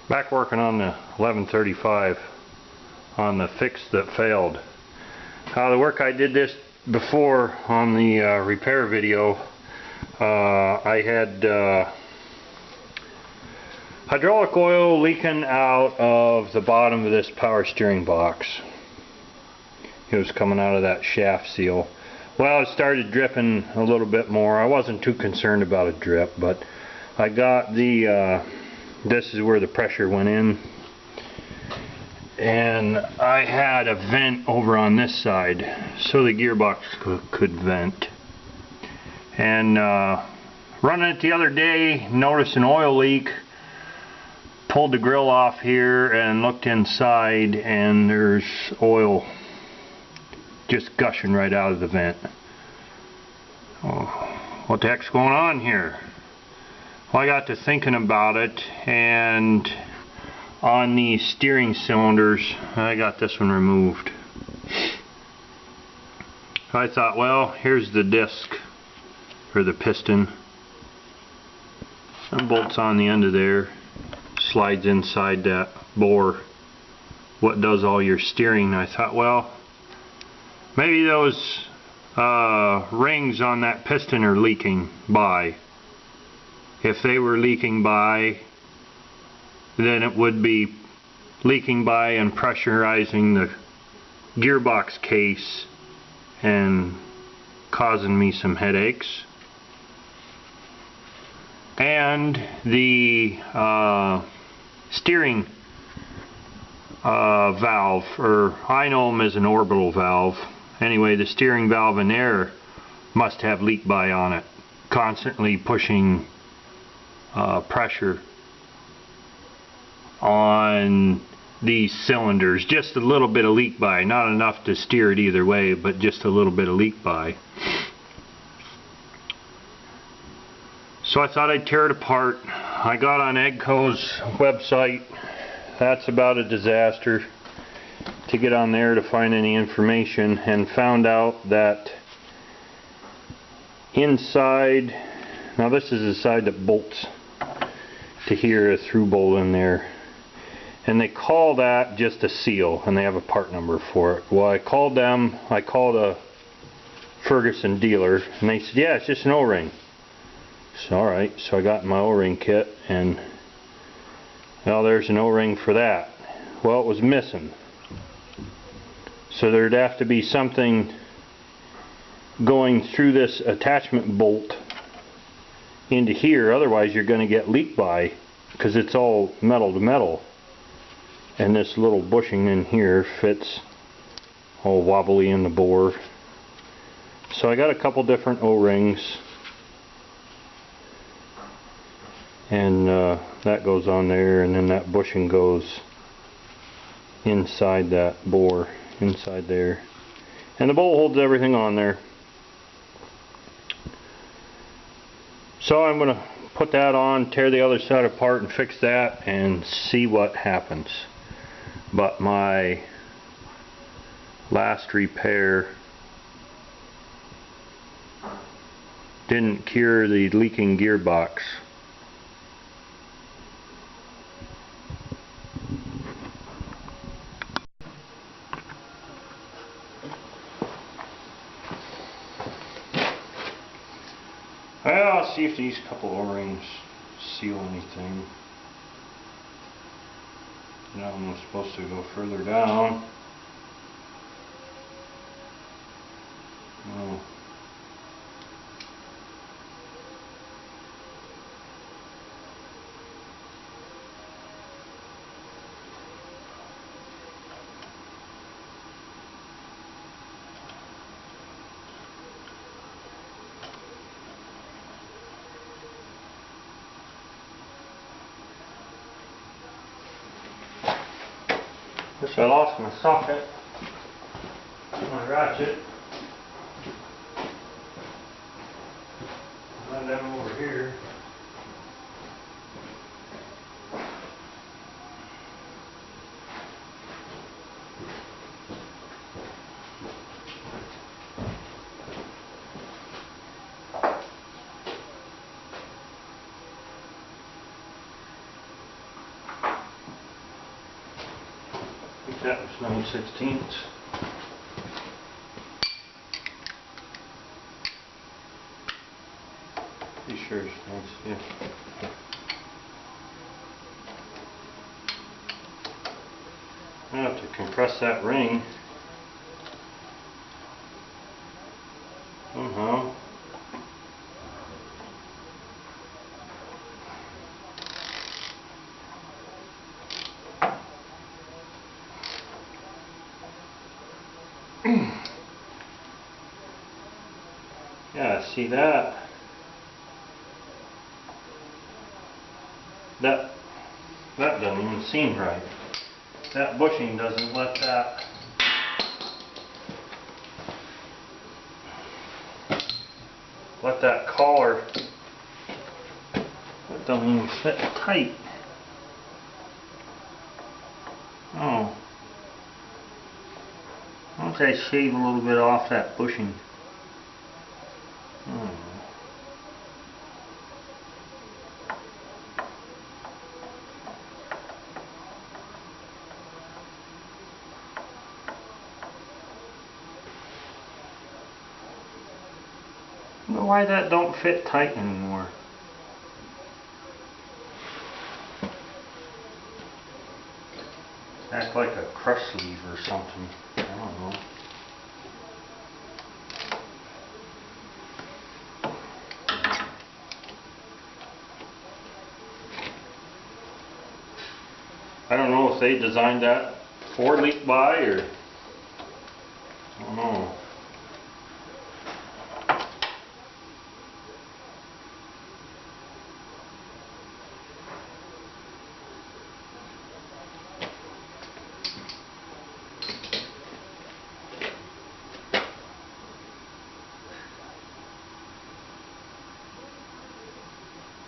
Back working on the 1135 on the fix that failed. The work I did this before on the repair video, I had hydraulic oil leaking out of the bottom of this power steering box. It was coming out of that shaft seal. Well, it started dripping a little bit more. I wasn't too concerned about a drip, but I got the this is where the pressure went in, and I had a vent over on this side so the gearbox could vent. And running it the other day, noticed an oil leak, pulled the grill off here and looked inside, and there's oil just gushing right out of the vent. Oh, what the heck's going on here? Well, I got to thinking about it, and on the steering cylinders, I got this one removed. I thought, well, here's the disc, or the piston. Some bolts on the end of there, slides inside that bore, what does all your steering. I thought, well, maybe those rings on that piston are leaking by. If they were leaking by, then it would be leaking by and pressurizing the gearbox case and causing me some headaches. And the steering valve, or I know them as an orbital valve. Anyway, the steering valve in there must have leak by on it, constantly pushing pressure on these cylinders. Just a little bit of leak by, not enough to steer it either way, but just a little bit of leak by. So I thought I'd tear it apart. I got on AGCO's website. That's about a disaster to get on there to find any information, and found out that inside, now this is the side that bolts to here, a through bolt in there, and they call that just a seal, and they have a part number for it. Well, I called a Ferguson dealer, and they said, yeah, it's just an O-ring. So alright, so I got my O-ring kit, and well, there's an O-ring for that. Well, it was missing, so there'd have to be something going through this attachment bolt into here, otherwise you're going to get leak by, because it's all metal to metal, and this little bushing in here fits all wobbly in the bore. So I got a couple different O-rings, and that goes on there, and then that bushing goes inside that bore, inside there, and the bolt holds everything on there. So I'm going to put that on, tear the other side apart and fix that and see what happens. But my last repair didn't cure the leaking gearbox. Well, I'll see if these couple O-rings seal anything. Now I'm supposed to go further down. No. Guess I lost my socket, my ratchet. I had them over here. That was 9/16. Pretty sure it's nice, yeah. Now to compress that ring somehow. Yeah, see that? That doesn't even seem right. That bushing doesn't let that collar, that doesn't even fit tight. Oh. Once I shave a little bit off that bushing. I don't know why that don't fit tight anymore. Act like a crush sleeve or something. I don't know. I don't know if they designed that for leak by or I don't know.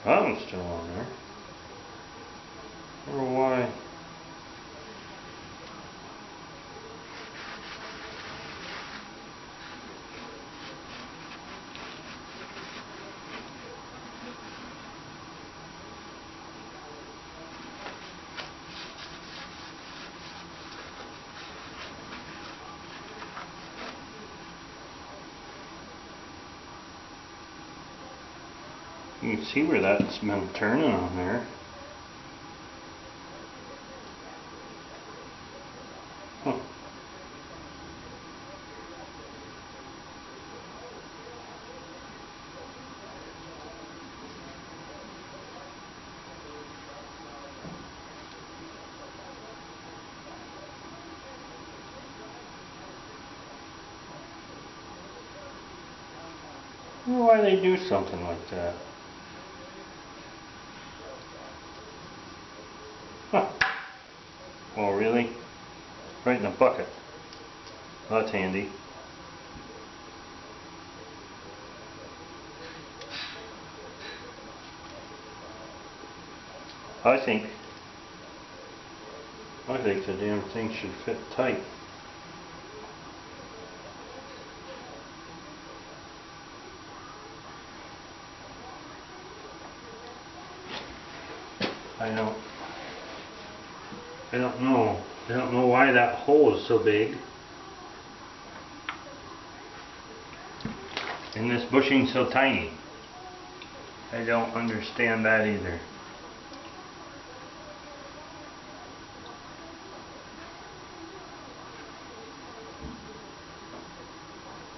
That one's still on there. I don't know why. You can see where that's been turning on there. Huh. I don't know why they do something like that. Huh. Oh, really? Right in a bucket. Well, that's handy. I think the damn thing should fit tight. I don't know. I don't know why that hole is so big. And this bushing so tiny. I don't understand that either.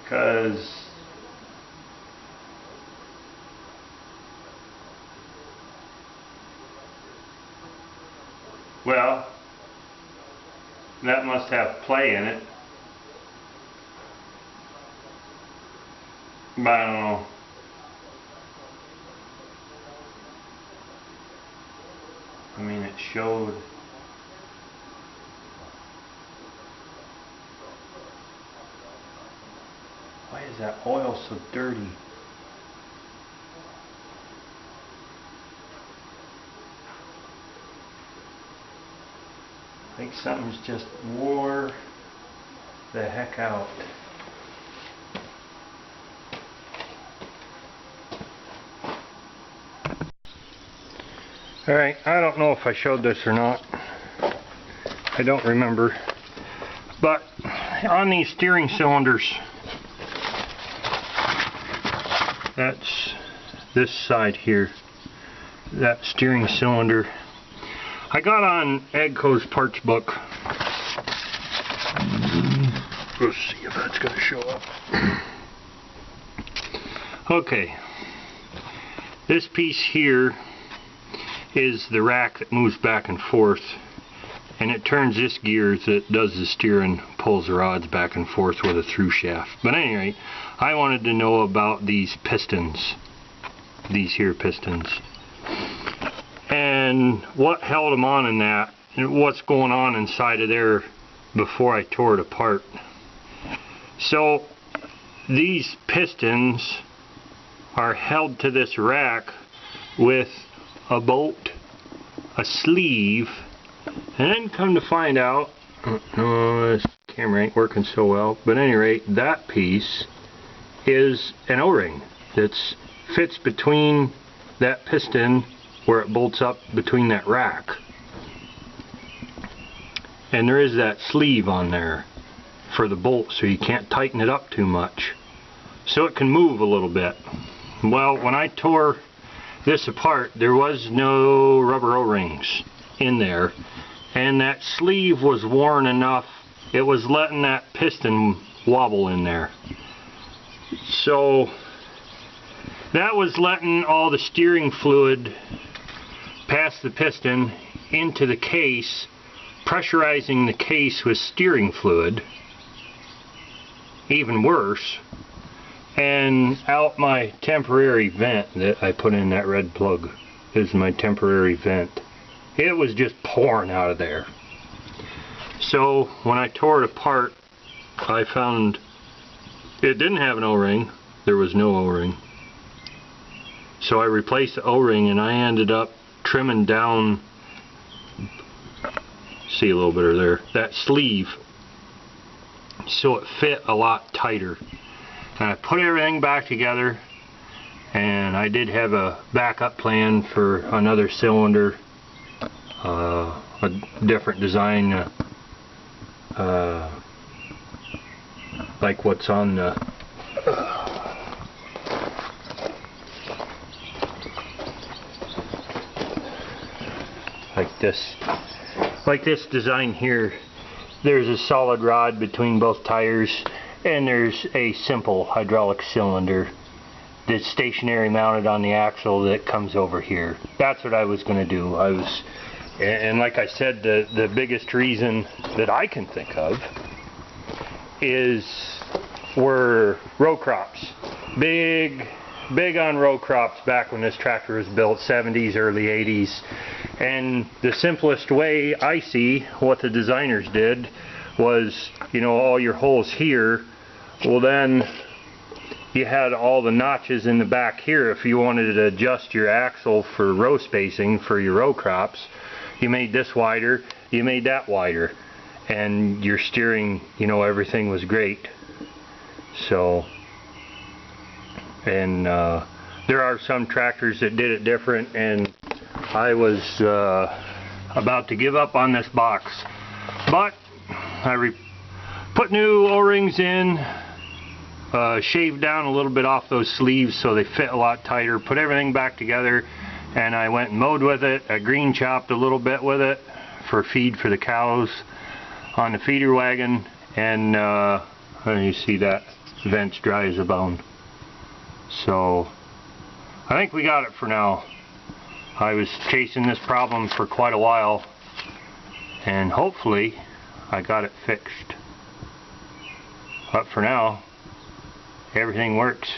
Because well, that must have play in it. But I don't know. I mean, it showed. Why is that oil so dirty? I think something's just wore the heck out. Alright, I don't know if I showed this or not. I don't remember. But on these steering cylinders, that's this side here, that steering cylinder. I got on AGCO's parts book. Let's see if that's going to show up. Okay, this piece here is the rack that moves back and forth, and it turns this gear that does the steering, pulls the rods back and forth with a through shaft. But anyway, I wanted to know about these pistons, these here pistons, and what held them on in that, and what's going on inside of there before I tore it apart. So these pistons are held to this rack with a bolt, a sleeve, and then come to find out, no, this camera ain't working so well, but at any rate, that piece is an O-ring that fits between that piston where it bolts up between that rack. And there is that sleeve on there for the bolt, so you can't tighten it up too much. So it can move a little bit. Well, when I tore this apart, there was no rubber O-rings in there, and that sleeve was worn enough, it was letting that piston wobble in there. So that was letting all the steering fluid pass the piston into the case, pressurizing the case with steering fluid, even worse, and out my temporary vent that I put in that red plug. This is my temporary vent. It was just pouring out of there. So when I tore it apart, I found it didn't have an O-ring. There was no O-ring. So I replaced the O-ring, and I ended up trimming down, see a little bit of there, that sleeve, so it fit a lot tighter. And I put everything back together, and I did have a backup plan for another cylinder, a different design, like what's on the like this design here. There's a solid rod between both tires, and there's a simple hydraulic cylinder that's stationary mounted on the axle that comes over here. That's what I was going to do. And like I said, the biggest reason that I can think of were row crops. Big on row crops back when this tractor was built, 70s, early 80s. And the simplest way I see what the designers did was, you know, all your holes here, well then you had all the notches in the back here. If you wanted to adjust your axle for row spacing for your row crops, you made this wider, you made that wider, and your steering, you know, everything was great. So, and there are some tractors that did it different, and I was about to give up on this box, but I put new O-rings in, shaved down a little bit off those sleeves so they fit a lot tighter, put everything back together, and I went and mowed with it. I green chopped a little bit with it for feed for the cows on the feeder wagon, and you see that vent's dry as a bone. So I think we got it for now. I was chasing this problem for quite a while, and hopefully I got it fixed. But for now, everything works.